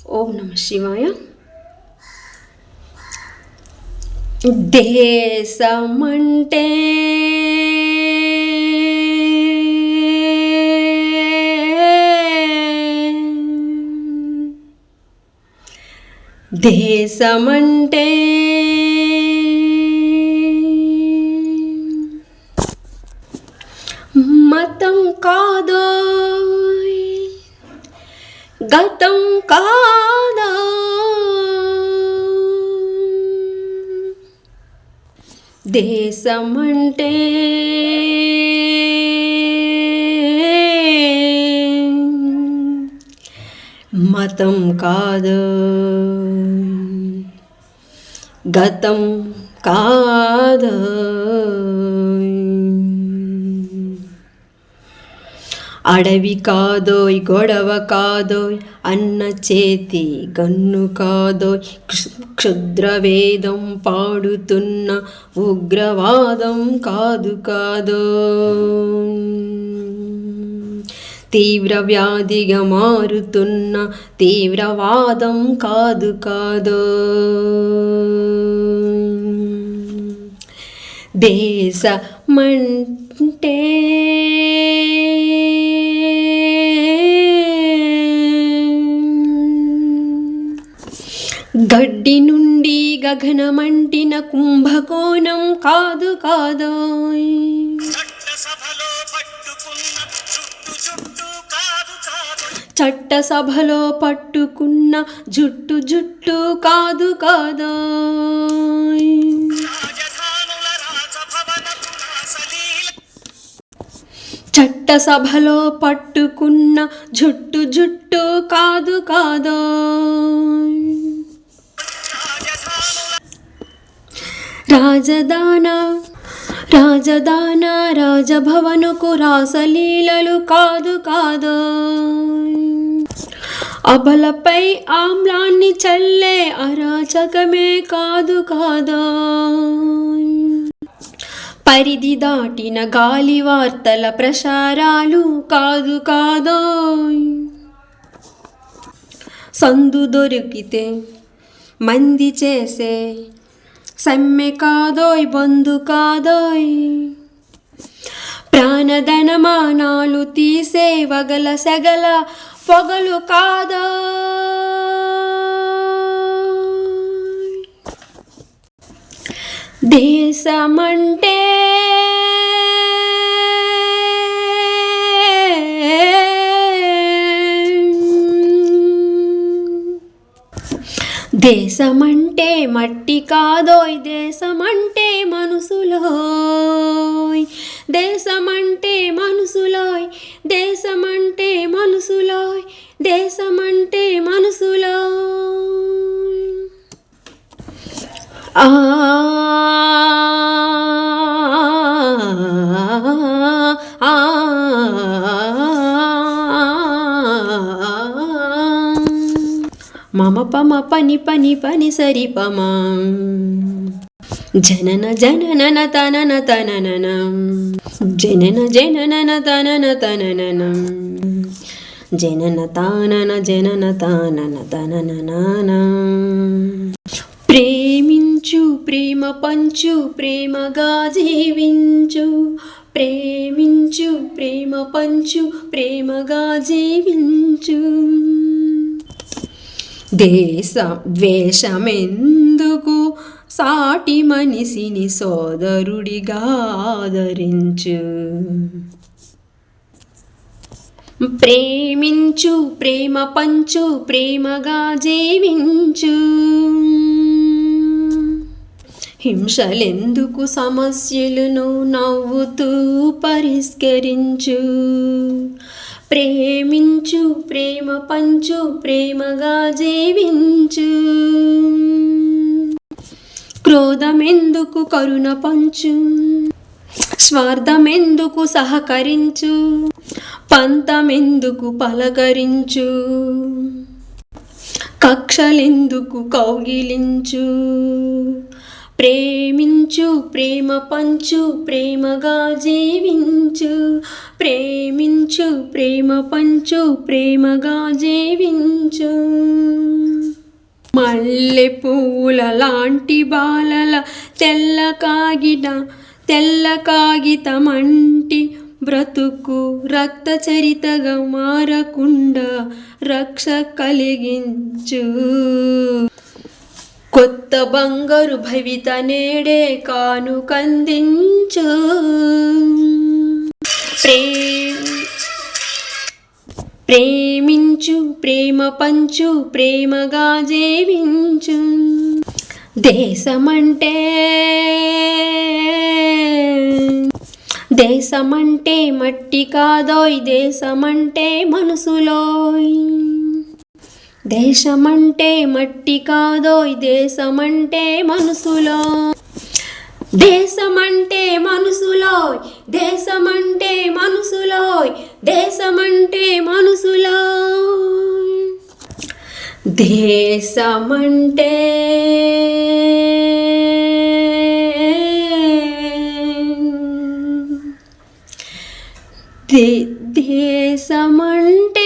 ఓం నమ శివాయ. దేశమంటే దేశమంటే మతం కాదోయ్, గతం కాదా, దేశమంటే మతం కాదు, గతం కాదు. అడవి కాదోయ్, గొడవ కాదోయ్, అన్న చేతి గన్ను కాదోయ్, క్షుద్రవేదం పాడుతున్న ఉగ్రవాదం కాదు కాదో, తీవ్ర వ్యాధిగా మారుతున్న తీవ్రవాదం కాదు కాదో. దేశమంటే గడ్డి నుండి గగనమంటిన కుంభకోణం కాదు కాదోయ్, చట్టసభలో పట్టుకున్న జుట్టు జుట్టు కాదు కాదోయ్, చట్టసభలో పట్టుకున్న జుట్టు జుట్టు కాదు కాదోయ్. రాజధాన రాజభవనకు రాసలీలలు కాదు కాదో, అబలపై ఆమ్లాన్ని చల్లే అరాచకమే కాదు కాదో, పరిధి దాటిన గాలి వార్తల ప్రసారాలు కాదు కాదో, సందు దొరికితే మంది చేసే సమ్మె కాదోయ్, బంధు కాదోయ్, ప్రాణధనమానాలు తీసే వగల సెగల పొగలు కాదో. దేశమంటే దేశమంటే మట్టి కాదోయ్, దేశమంటే మనసులోయ్, దేశమంటే మనసులోయ్, దేశమంటే మనసులోయ్, దేశమంటే మనసులోయ్. ఆ మమ పమ పని పని పని సరి పమా, జనన జనన తనన తనన, జనన జనన తనన తనన, జనన తానన జనన తానన తనన. ప్రేమించు ప్రేమ పంచు ప్రేమగా జీవించు, ప్రేమించు ప్రేమ పంచు ప్రేమగా జీవించు. ద్వేషమెందుకు, సాటి మనిషిని సోదరుడిగా ఆదరించు, ప్రేమించు ప్రేమ పంచు ప్రేమగా జీవించు. హింసలెందుకు, సమస్యలను నవ్వుతూ పరిష్కరించు, ప్రేమించు ప్రేమ పంచు ప్రేమగా జీవించు. క్రోధమెందుకు, కరుణ పంచు, స్వార్థమెందుకు సహకరించు, పంతమెందుకు పలకరించు, కక్షలెందుకు కౌగిలించు, ప్రేమించు ప్రేమ పంచు ప్రేమగా జీవించు, ప్రేమించు ప్రేమ పంచు ప్రేమగా జీవించు. మల్లె పూల లాంటి బాలల తెల్ల కాగితమంటి బ్రతుకు రక్త చరితగా మారకుండా రక్ష కలిగించు. కొత్త బంగారు భవిత నేడే కానుకందించు. ప్రేమించు, ప్రేమ పంచు, ప్రేమగా జీవించు. దేశమంటే మట్టి కాదోయ్, దేశమంటే మనసులోయ్. దేశమంటే మట్టి కాదోయ్, దేశమంటే మనసులో. దేశమంటే మనసులోయ్, దేశమంటే మనసులోయ్, దేశమంటే మనసులోయ్. దేశమంటే దేశమంటే